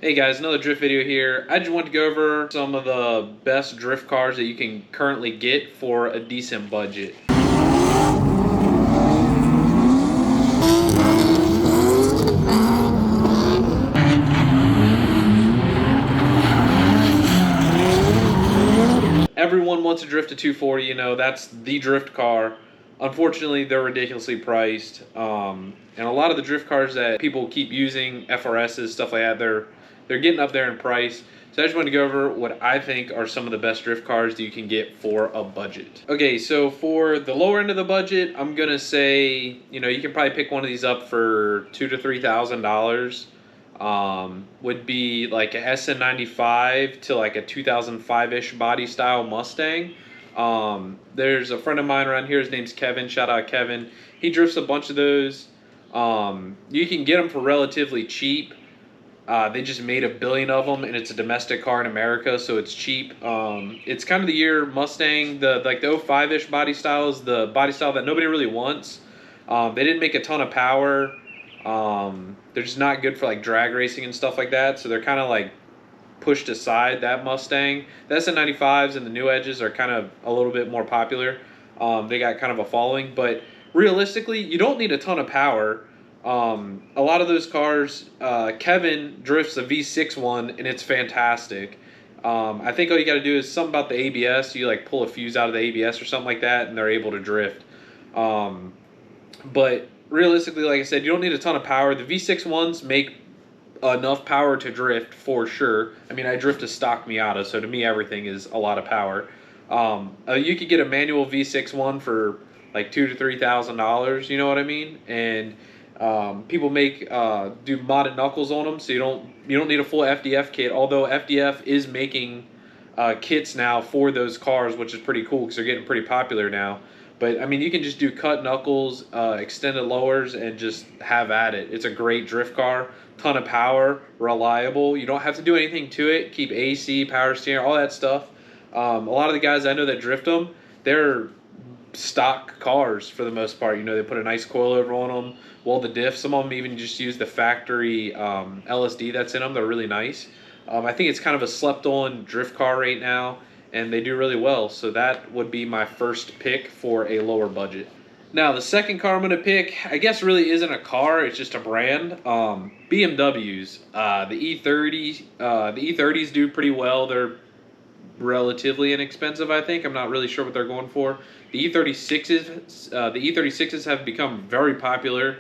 Hey guys, another drift video here. I just want to go over some of the best drift cars that you can currently get for a decent budget. Everyone wants to drift a 240, that's the drift car. Unfortunately, they're ridiculously priced. And a lot of the drift cars that people keep using, FRSs, stuff like that, they're getting up there in price. So I just wanted to go over what I think are some of the best drift cars that you can get for a budget. Okay, so for the lower end of the budget, I'm gonna say, you can probably pick one of these up for $2,000 to $3,000. Would be like a SN95 to like a 2005-ish body style Mustang. There's a friend of mine around here, his name's Kevin, shout out Kevin. He drifts a bunch of those. You can get them for relatively cheap. They just made 1 billion of them, and it's a domestic car in America, so it's cheap. It's kind of the year Mustang, the 05-ish body style is the body style that nobody really wants. They didn't make a ton of power. They're just not good for like drag racing and stuff like that, so they're kind of like pushed aside, that Mustang. The SN95s and the new edges are kind of a little bit more popular. They got kind of a following, but realistically, you don't need a ton of power. A lot of those cars, Kevin drifts a V6 one, and it's fantastic. I think all you got to do is something about the ABS. You like pull a fuse out of the ABS or something like that, and they're able to drift. But realistically, like I said, you don't need a ton of power. The V6 ones make enough power to drift for sure. I mean, I drift a stock Miata, so to me, everything is a lot of power. You could get a manual V6 one for like $2,000 to $3,000. You know what I mean? And people do modded knuckles on them, so you don't need a full FDF kit. Although FDF is making kits now for those cars, which is pretty cool because they're getting pretty popular now. But I mean, you can just do cut knuckles, extended lowers, and just have at it. It's a great drift car, ton of power, reliable. You don't have to do anything to it. Keep AC, power steering, all that stuff. A lot of the guys I know that drift them, they're stock cars for the most part. They put a nice coilover on them, weld the diff. Some of them even just use the factory LSD that's in them. They're really nice. I think it's kind of a slept-on drift car right now, and they do really well. So that would be my first pick for a lower budget. Now, the second car I'm going to pick, I guess really isn't a car, it's just a brand. BMWs. The E30s do pretty well. They're relatively inexpensive, I think. I'm not really sure what they're going for. The E36s have become very popular.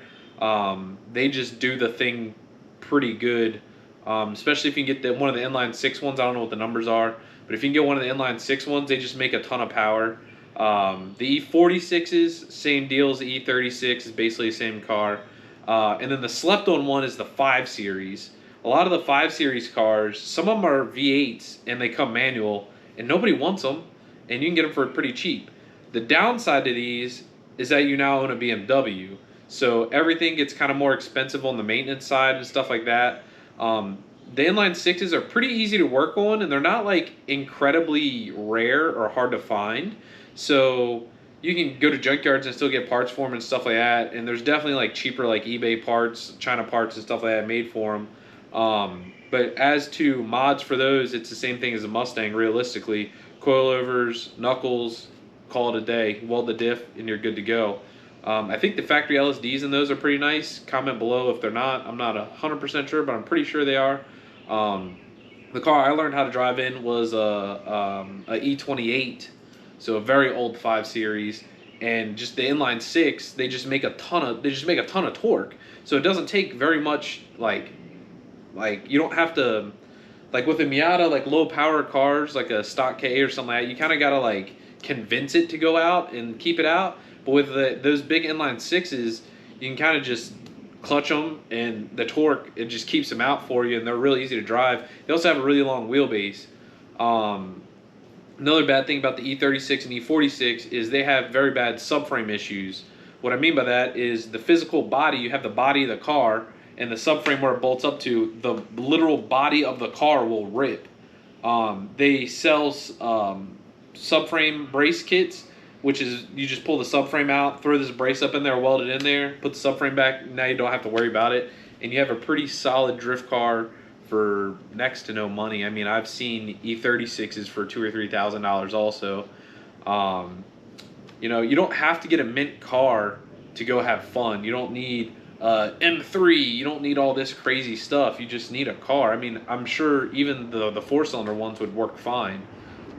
They just do the thing pretty good. Especially if you can get one of the inline 6 ones. I don't know what the numbers are, but if you can get one of the inline 6 ones, they just make a ton of power. The E46s, same deal as the E36, is basically the same car. And then the slept-on one is the 5 Series. A lot of the 5 Series cars, some of them are V8s and they come manual, and nobody wants them, and you can get them for pretty cheap. The downside to these is that you now own a BMW, so everything gets kind of more expensive on the maintenance side and stuff like that. The inline 6s are pretty easy to work on, and they're not like incredibly rare or hard to find. So you can go to junkyards and still get parts for them and stuff like that. And there's definitely like cheaper like eBay parts, China parts and stuff like that made for them. But as to mods for those, it's the same thing as a Mustang realistically. Coilovers, knuckles, call it a day. Weld the diff and you're good to go. I think the factory LSDs in those are pretty nice. Comment below if they're not. I'm not 100% sure, but I'm pretty sure they are. The car I learned how to drive in was a E28, so a very old 5 Series, and just the inline 6. They just make a ton of torque. So it doesn't take very much. Like you don't have to, like with a Miata, like low power cars, like a stock K or something like that. You kind of gotta like convince it to go out and keep it out. But with those big inline 6s, you can kind of just clutch them, and the torque, it just keeps them out for you, and they're really easy to drive. They also have a really long wheelbase. Another bad thing about the E36 and E46 is they have very bad subframe issues. What I mean by that is the physical body, you have the body of the car, and the subframe where it bolts up to, the literal body of the car will rip. They sell subframe brace kits, which is you just pull the subframe out, throw this brace up in there, weld it in there, put the subframe back. Now you don't have to worry about it, and you have a pretty solid drift car for next to no money. I mean, I've seen E36s for $2,000 or $3,000 also. Um, you know, you don't have to get a mint car to go have fun. You don't need M3. You don't need all this crazy stuff. You just need a car. I mean, I'm sure even the four-cylinder ones would work fine.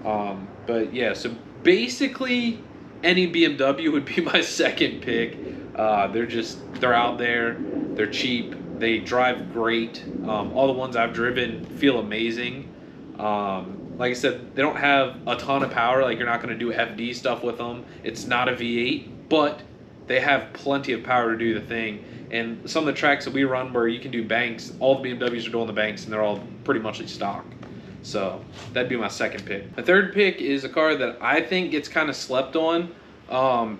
But yeah, so basically any BMW would be my second pick. They're out there. They're cheap. They drive great. All the ones I've driven feel amazing. Like I said, they don't have a ton of power. Like, you're not going to do FD stuff with them. It's not a V8, but they have plenty of power to do the thing. And some of the tracks that we run where you can do banks, all the BMWs are doing the banks, and they're all pretty much stock. So that'd be my second pick. My third pick is a car that I think gets kind of slept on.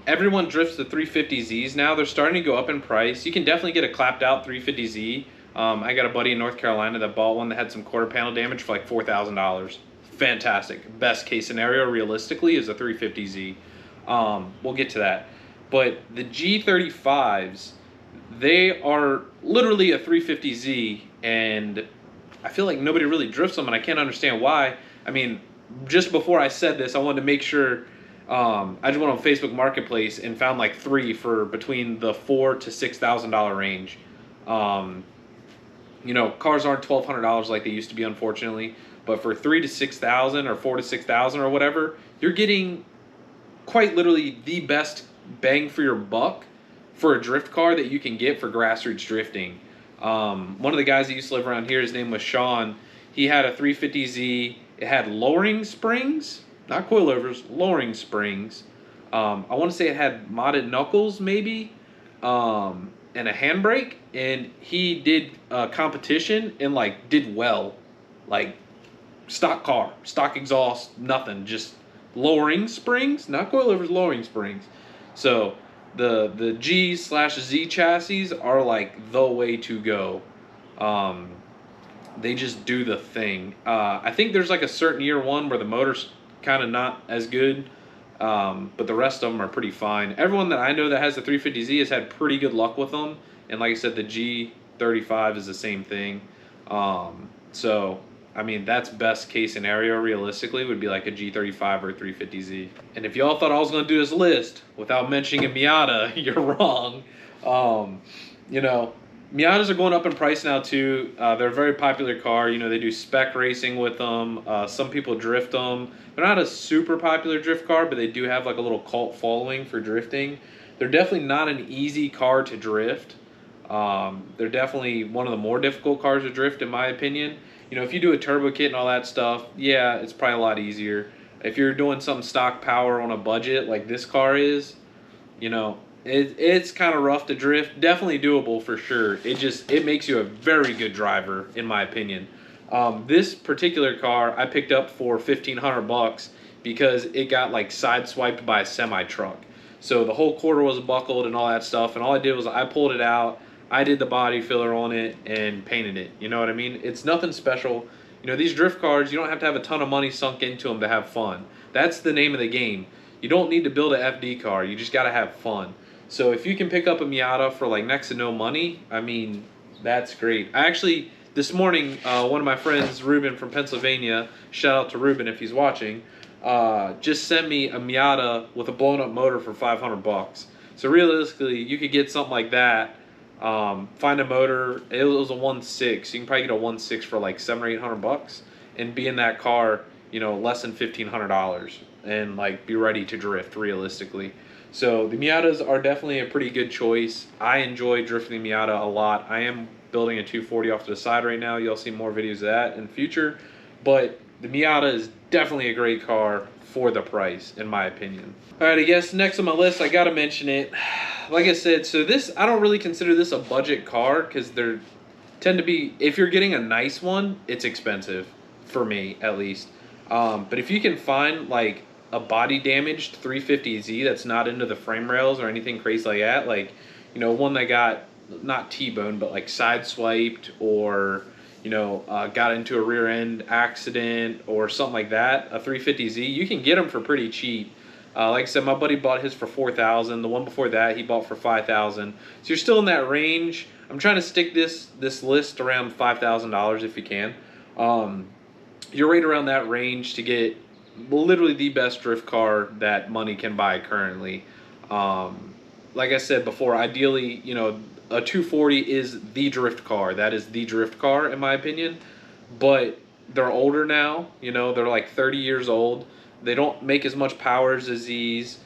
Everyone drifts the 350Zs now. They're starting to go up in price. You can definitely get a clapped out 350Z. I got a buddy in North Carolina that bought one that had some quarter panel damage for like $4,000. Fantastic. Best case scenario realistically is a 350Z. We'll get to that. But the G35s, they are literally a 350Z, and I feel like nobody really drifts them, and I can't understand why. I mean, just before I said this, I wanted to make sure. I just went on Facebook Marketplace and found like 3 for between the $4,000 to $6,000 range. You know, cars aren't $1,200 like they used to be, unfortunately. But for $3,000 to $6,000 or $4,000 to $6,000 or whatever, you're getting quite literally the best bang for your buck for a drift car that you can get for grassroots drifting. One of the guys that used to live around here, his name was Sean. He had a 350Z. It had lowering springs, not coilovers, lowering springs. I want to say it had modded knuckles, maybe, and a handbrake. And he did competition and like did well, like stock car, stock exhaust, nothing, just lowering springs, not coilovers, lowering springs. So the G/Z chassis are like the way to go. They just do the thing. I think there's like a certain year one where the motor's kind of not as good, but the rest of them are pretty fine. Everyone that I know that has the 350Z has had pretty good luck with them, and like I said, the G35 is the same thing. So I mean, that's best case scenario realistically would be like a G35 or a 350Z. And if y'all thought I was going to do this list without mentioning a Miata, you're wrong. You know, Miatas are going up in price now too. They're a very popular car. You know, they do spec racing with them. Some people drift them. They're not a super popular drift car, but they do have like a little cult following for drifting. They're definitely not an easy car to drift. They're definitely one of the more difficult cars to drift in my opinion. You know, if you do a turbo kit and all that stuff, yeah, it's probably a lot easier. If you're doing some stock power on a budget like this car is, you know, it's kind of rough to drift. Definitely doable for sure. It makes you a very good driver in my opinion. This particular car I picked up for $1,500 because it got like sideswiped by a semi truck. So the whole quarter was buckled and all that stuff, and all I did was I pulled it out. I did the body filler on it and painted it. You know what I mean? It's nothing special. You know, these drift cars, you don't have to have a ton of money sunk into them to have fun. That's the name of the game. You don't need to build a FD car. You just got to have fun. So if you can pick up a Miata for like next to no money, I mean, that's great. I actually, this morning, one of my friends, Ruben from Pennsylvania, shout out to Ruben if he's watching, just sent me a Miata with a blown up motor for $500. So realistically, you could get something like that. Find a motor. It was a 1.6. You can probably get a 1.6 for like $700 or $800 and be in that car, you know, less than $1,500 and like be ready to drift realistically. So the Miatas are definitely a pretty good choice. I enjoy drifting the Miata a lot. I am building a 240 off to the side right now. You'll see more videos of that in the future, but the Miata is definitely a great car for the price, in my opinion. All right, I guess next on my list, I gotta mention it. Like I said, so this, I don't really consider this a budget car because they tend to be, if you're getting a nice one, it's expensive, for me at least. But if you can find like a body damaged 350Z that's not into the frame rails or anything crazy like that, like, you know, one that got not T-boned, but like sideswiped or, you know, got into a rear end accident or something like that, a 350Z, you can get them for pretty cheap. Like I said, my buddy bought his for 4,000. The one before that he bought for 5,000. So you're still in that range. I'm trying to stick this list around $5,000 if you can. You're right around that range to get literally the best drift car that money can buy currently. Like I said before, ideally, you know, a 240 is the drift car. That is the drift car in my opinion. But they're older now. You know, they're like 30 years old. They don't make as much power as the Zs.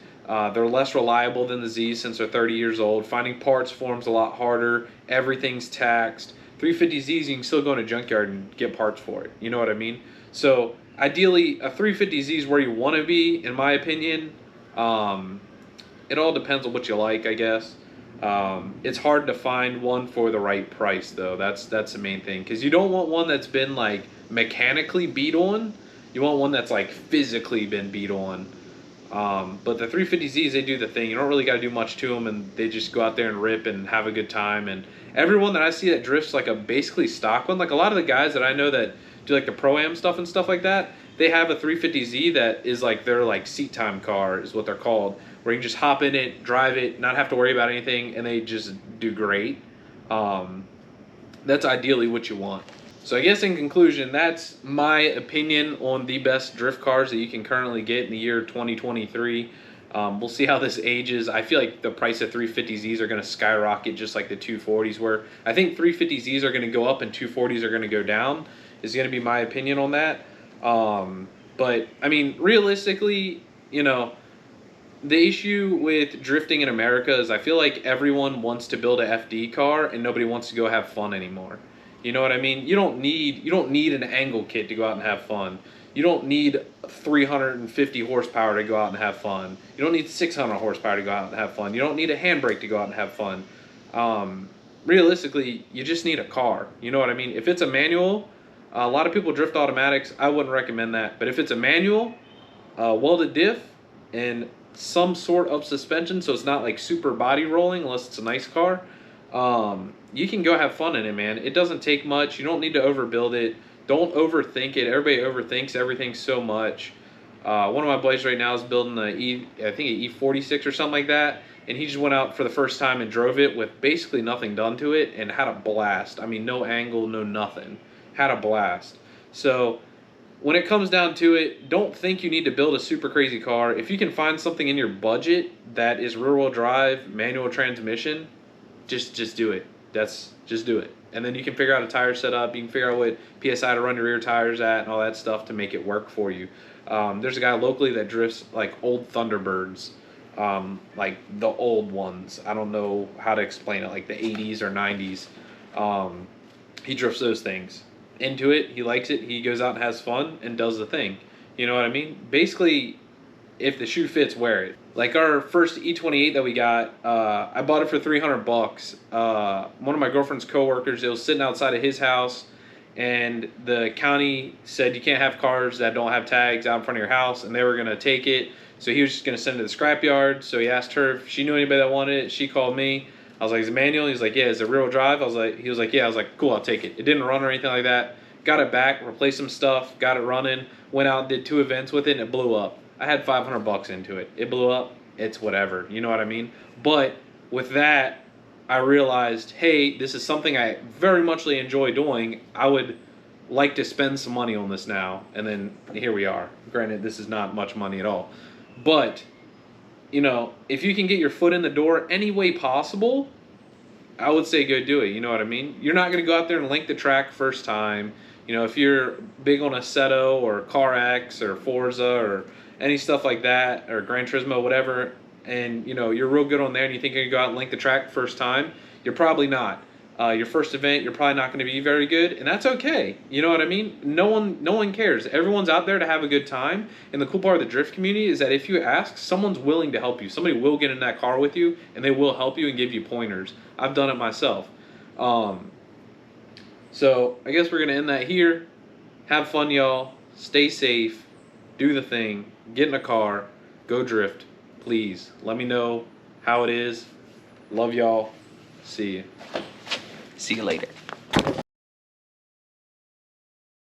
They're less reliable than the Zs since they're 30 years old. Finding parts for them's a lot harder. Everything's taxed. 350Zs, you can still go in a junkyard and get parts for it. You know what I mean? So ideally, a 350Z is where you want to be, in my opinion. It all depends on what you like, I guess. It's hard to find one for the right price, though. That's the main thing, because you don't want one that's been like mechanically beat on. You want one that's like physically been beat on. But the 350Zs, they do the thing. You don't really got to do much to them, and they just go out there and rip and have a good time. And everyone that I see that drifts like a basically stock one, like a lot of the guys that I know that do like the Pro-Am stuff and stuff like that, they have a 350Z that is like their like seat time car is what they're called, where you can just hop in it, drive it, not have to worry about anything, and they just do great. That's ideally what you want. So I guess in conclusion, that's my opinion on the best drift cars that you can currently get in the year 2023. We'll see how this ages. I feel like the price of 350Zs are going to skyrocket just like the 240s were. I think 350Zs are going to go up and 240s are going to go down, is going to be my opinion on that. But, I mean, realistically, you know, the issue with drifting in America is I feel like everyone wants to build a FD car and nobody wants to go have fun anymore. You know what I mean? You don't need an angle kit to go out and have fun. You don't need 350 horsepower to go out and have fun. You don't need 600 horsepower to go out and have fun. You don't need a handbrake to go out and have fun. Realistically, you just need a car. You know what I mean? If it's a manual, a lot of people drift automatics. I wouldn't recommend that. But if it's a manual, welded diff, and some sort of suspension, so it's not like super body rolling unless it's a nice car, you can go have fun in it, man. It doesn't take much. You don't need to overbuild it. Don't overthink it. Everybody overthinks everything so much. One of my boys right now is building I think an E46 or something like that, and he just went out for the first time and drove it with basically nothing done to it and had a blast. I mean, no angle, no nothing. Had a blast. So when it comes down to it, don't think you need to build a super crazy car. If you can find something in your budget that is rear-wheel drive, manual transmission, just do it. Just do it. And then you can figure out a tire setup. You can figure out what PSI to run your rear tires at and all that stuff to make it work for you. There's a guy locally that drifts like old Thunderbirds, like the old ones. I don't know how to explain it, like the 80s or 90s. He drifts those things. Into it, he likes it, he goes out and has fun and does the thing. You know what I mean? Basically, if the shoe fits, wear it. Like our first E28 that we got, I bought it for 300 bucks. One of my girlfriend's coworkers, it was sitting outside of his house, and the county said you can't have cars that don't have tags out in front of your house, and they were gonna take it. So he was just gonna send it to the scrapyard. So he asked her if she knew anybody that wanted it. She called me. I was like, is it manual? He's like, yeah. Is it rear-wheel drive? He was like, yeah. I was like, cool, I'll take it. It didn't run or anything like that. Got it back, replaced some stuff, got it running, went out, did 2 events with it, and it blew up. I had 500 bucks into it. It blew up. It's whatever. You know what I mean? But with that, I realized, hey, this is something I very muchly enjoy doing. I would like to spend some money on this now. And then here we are. Granted, this is not much money at all. But, you know, if you can get your foot in the door any way possible, I would say go do it. You know what I mean? You're not going to go out there and link the track first time. You know, if you're big on Assetto or CarX or Forza or any stuff like that, or Gran Turismo, whatever, and, you know, you're real good on there and you think you're going to go out and link the track first time, you're probably not. Your first event, you're probably not going to be very good, and that's okay. You know what I mean? No one cares. Everyone's out there to have a good time, and the cool part of the drift community is that if you ask, someone's willing to help you. Somebody will get in that car with you, and they will help you and give you pointers. I've done it myself. So I guess we're going to end that here. Have fun, y'all. Stay safe. Do the thing. Get in a car. Go drift. Please. Let me know how it is. Love y'all. See you. See you later.